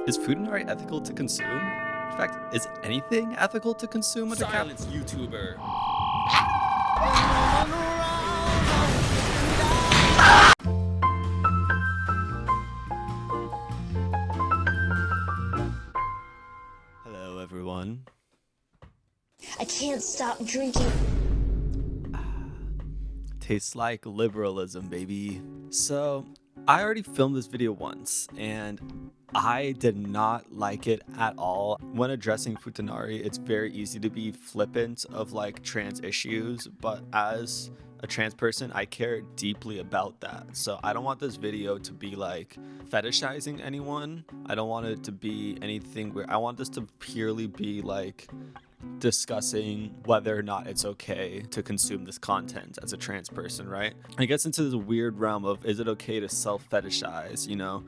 Is Futanari ethical to consume? In fact, is anything ethical to consume? Silence, YouTuber. Hello, everyone. I can't stop drinking. Tastes like liberalism, baby. So, I already filmed this video once, and I did not like it at all. When addressing Futanari, it's very easy to be flippant of like trans issues, but as a trans person, I care deeply about that. So I don't want this video to be like fetishizing anyone. I don't want it to be anything where I want this to purely be like discussing whether or not it's okay to consume this content as a trans person, right? It gets into this weird realm of, is it okay to self-fetishize, you know?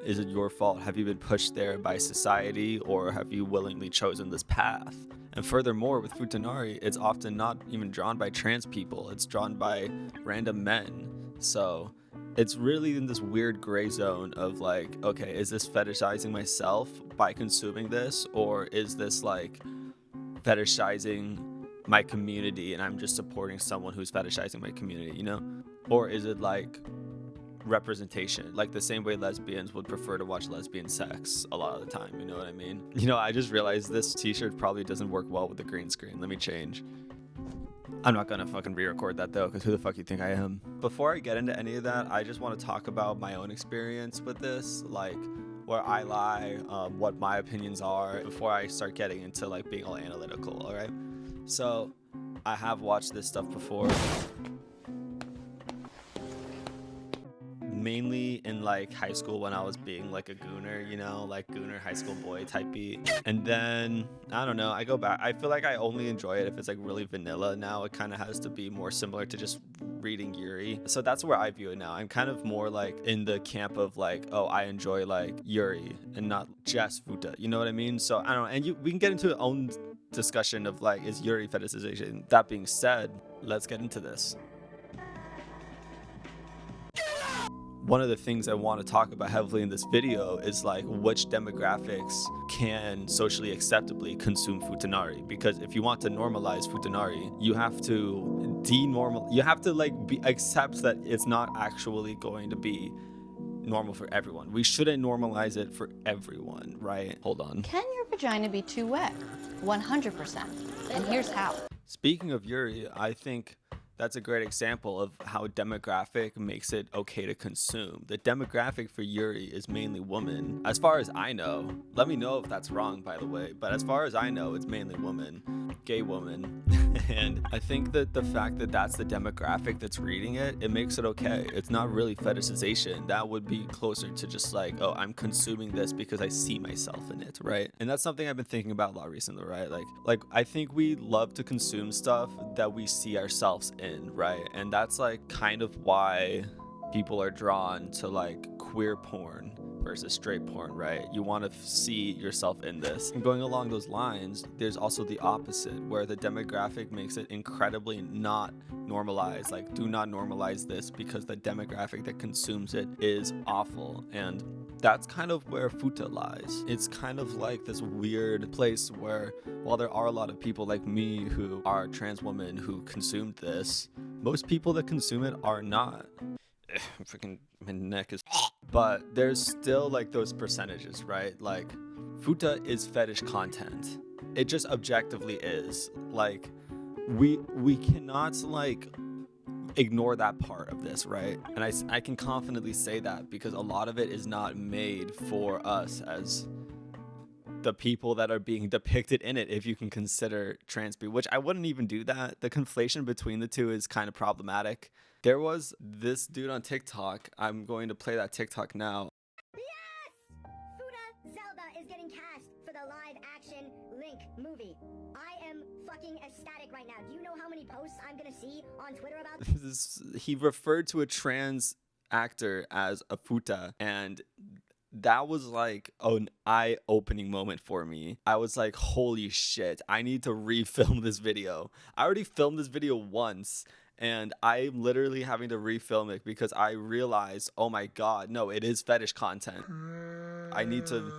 Is it your fault? Have you been pushed there by society, or have you willingly chosen this path? And furthermore, with Futanari, it's often not even drawn by trans people, it's drawn by random men. So it's really in this weird gray zone of like, okay, is this fetishizing myself by consuming this, or is this like fetishizing my community and I'm just supporting someone who's fetishizing my community, you know? Or is it like representation, like the same way lesbians would prefer to watch lesbian sex a lot of the time, you know what I mean? You know, I just realized this t-shirt probably doesn't work well with the green screen. Let me change. I'm not gonna fucking re-record that though, because who the fuck you think I am? Before I get into any of that, I just want to talk about my own experience with this, like where I lie, what my opinions are, before I start getting into like being all analytical, all right? So I have watched this stuff before, mainly in like high school when I was being like a gooner, you know, like gooner high school boy type beat. And then I don't know, I go back, I feel like I only enjoy it if it's like really vanilla. Now it kind of has to be more similar to just reading Yuri. So that's where I view it now. I'm kind of more like in the camp of like, oh, I enjoy like Yuri and not just Futa, you know what I mean? So I don't know, and we can get into our own discussion of like, is Yuri fetishization? That being said, let's get into this. One of the things I want to talk about heavily in this video is like which demographics can socially acceptably consume Futanari, because if you want to normalize Futanari, you have to you have to like accept that it's not actually going to be normal for everyone. We shouldn't normalize it for everyone, right? Hold on. Can your vagina be too wet? 100%. And here's how. Speaking of Yuri, I think that's a great example of how demographic makes it okay to consume. The demographic for Yuri is mainly women. As far as I know, let me know if that's wrong, by the way, but as far as I know, it's mainly women, gay women. And I think that the fact that that's the demographic that's reading it, it makes it okay. It's not really fetishization. That would be closer to just like, oh, I'm consuming this because I see myself in it, right? And that's something I've been thinking about a lot recently, right? Like I think we love to consume stuff that we see ourselves in, right? And that's like kind of why people are drawn to like queer porn versus straight porn, right? You want to see yourself in this. And going along those lines, there's also the opposite, where the demographic makes it incredibly not normalized. Like, do not normalize this because the demographic that consumes it is awful. And that's kind of where Futa lies. It's kind of like this weird place where, while there are a lot of people like me who are trans women who consumed this, most people that consume it are not. Freaking my neck is. But there's still like those percentages, right? Like Futa is fetish content. It just objectively is. Like we cannot like ignore that part of this, right? And I can confidently say that because a lot of it is not made for us as the people that are being depicted in it, if you can consider trans people, which I wouldn't even do that. The conflation between the two is kind of problematic. There was this dude on TikTok. I'm going to play that TikTok now. Yes! Futa Zelda is getting cast for the live-action Link movie. I am fucking ecstatic right now. Do you know how many posts I'm gonna see on Twitter about this? He referred to a trans actor as a Futa, and that was like an eye-opening moment for me. I was like, holy shit, I need to refilm this video. I already filmed this video once, and I'm literally having to refilm it because I realized, oh my god, no, it is fetish content. I need to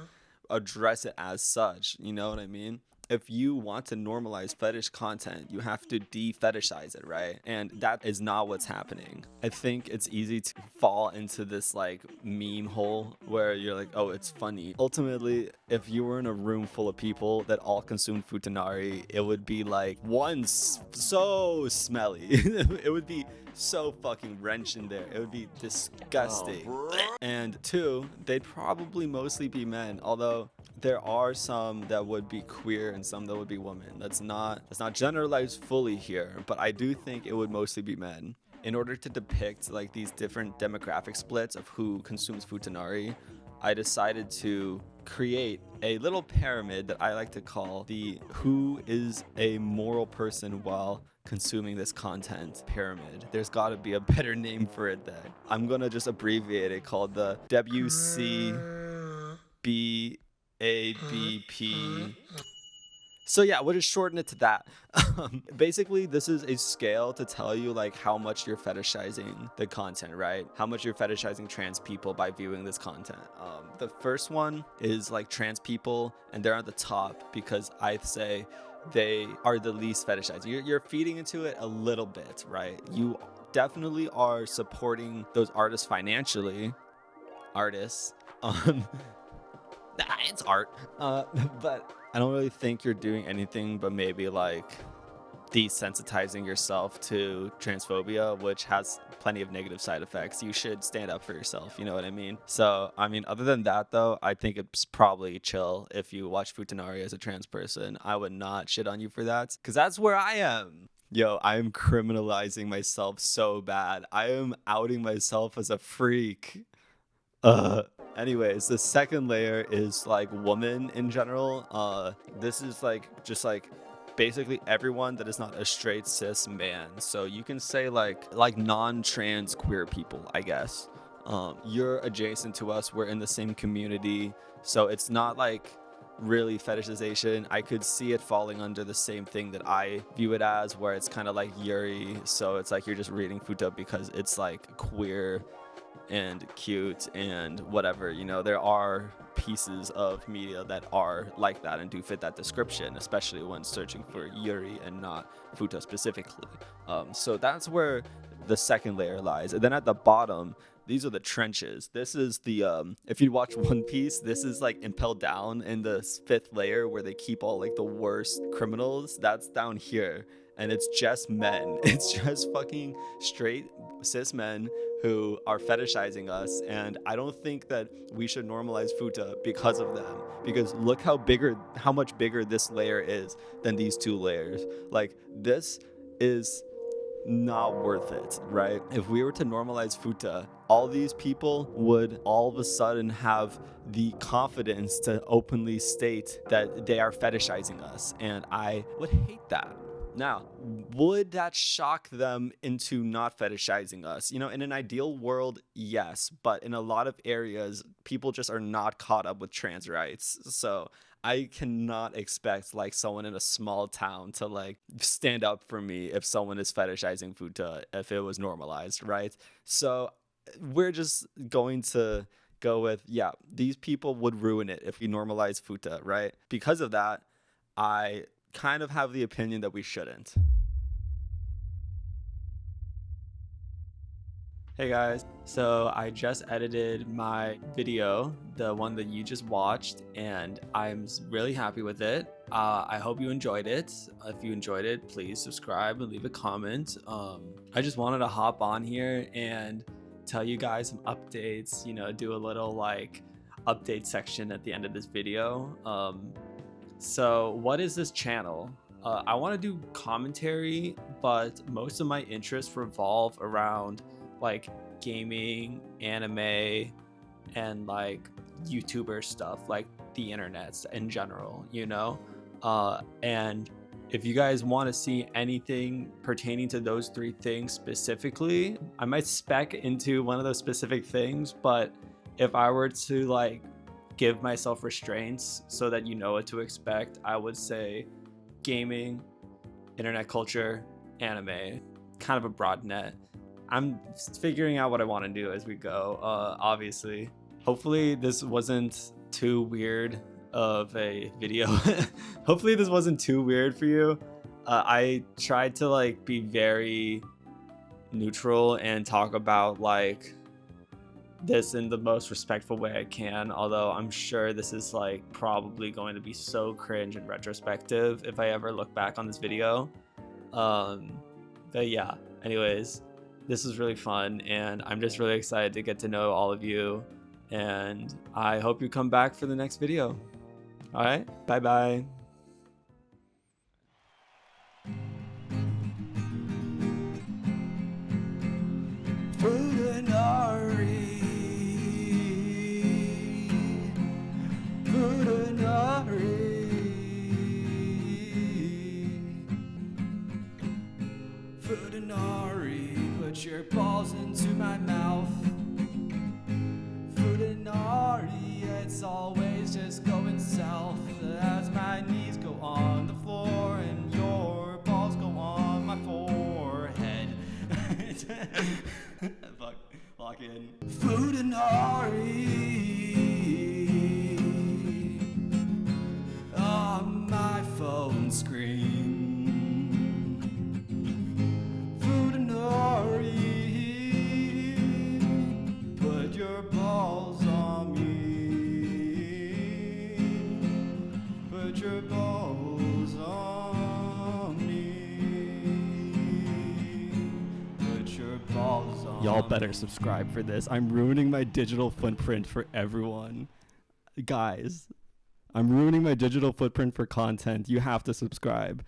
address it as such. You know what I mean? If you want to normalize fetish content, you have to de-fetishize it, right? And that is not what's happening. I think it's easy to fall into this like meme hole where you're like, oh, it's funny. Ultimately, if you were in a room full of people that all consumed Futanari, it would be like, one, so smelly. It would be so fucking wrench in there. It would be disgusting. And two, they'd probably mostly be men, although there are some that would be queer and some that would be women. That's not generalized fully here, but I do think it would mostly be men. In order to depict like these different demographic splits of who consumes Futanari, I decided to create a little pyramid that I like to call the who is a moral person while consuming this content pyramid. There's got to be a better name for it then. I'm gonna just abbreviate it, called the WCBABP. So yeah, we'll just shorten it to that. Basically, this is a scale to tell you like how much you're fetishizing the content, right? How much you're fetishizing trans people by viewing this content. The first one is like trans people, and they're at the top because I'd say they are the least fetishized. You're feeding into it a little bit, right? You definitely are supporting those artists financially. Artists. It's art. But I don't really think you're doing anything but maybe like desensitizing yourself to transphobia, which has plenty of negative side effects. You should stand up for yourself, you know what I mean? So, I mean, other than that though, I think it's probably chill if you watch Futanari as a trans person. I would not shit on you for that, because that's where I am. Yo, I am criminalizing myself so bad. I am outing myself as a freak. Anyways, the second layer is like women in general. This is like just like basically everyone that is not a straight cis man. So you can say like non-trans queer people, I guess. You're adjacent to us. We're in the same community. So it's not like really fetishization. I could see it falling under the same thing that I view it as, where it's kind of like Yuri. So it's like you're just reading Futa because it's like queer and cute and whatever, you know. There are pieces of media that are like that and do fit that description, especially when searching for Yuri and not Futa specifically. So that's where the second layer lies. And then at the bottom, these are the trenches. This is the if you watch One Piece, this is like Impel Down in the fifth layer where they keep all like the worst criminals. That's down here, and it's just men. It's just fucking straight cis men who are fetishizing us, and I don't think that we should normalize Futa because of them. Because look how much bigger this layer is than these two layers. Like, this is not worth it, right? If we were to normalize Futa, all these people would all of a sudden have the confidence to openly state that they are fetishizing us, and I would hate that. Now, would that shock them into not fetishizing us? You know, in an ideal world, yes, but in a lot of areas, people just are not caught up with trans rights. So I cannot expect like someone in a small town to like stand up for me if someone is fetishizing Futa if it was normalized, right? So we're just going to go with, yeah, these people would ruin it if we normalize Futa, right? Because of that, I kind of have the opinion that we shouldn't. Hey guys, so I just edited my video, the one that you just watched, and I'm really happy with it. I hope you enjoyed it. If you enjoyed it, please subscribe and leave a comment. I just wanted to hop on here and tell you guys some updates, you know, do a little like update section at the end of this video. So what is this channel? I want to do commentary, but most of my interests revolve around like gaming, anime, and like YouTuber stuff, like the internet in general, you know? And if you guys want to see anything pertaining to those three things specifically, I might spec into one of those specific things, but if I were to like give myself restraints so that you know what to expect, I would say gaming, internet culture, anime, kind of a broad net. I'm figuring out what I want to do as we go, obviously. Hopefully this wasn't too weird of a video. Hopefully this wasn't too weird for you. I tried to like be very neutral and talk about like this in the most respectful way I can, although I'm sure this is like probably going to be so cringe and retrospective if I ever look back on this video. But yeah, anyways, this was really fun, and I'm just really excited to get to know all of you, and I hope you come back for the next video. All right, bye bye. Futanari, Futanari, put your balls into my mouth. Futanari, it's always just going south as my knees go on the floor and your balls go on my forehead. Fuck, lock in. Futanari on my phone screen. Futanari, put your balls on me. Put your balls on me. Put your balls on. Y'all better subscribe for this. I'm ruining my digital footprint for everyone. Guys, I'm ruining my digital footprint for content. You have to subscribe.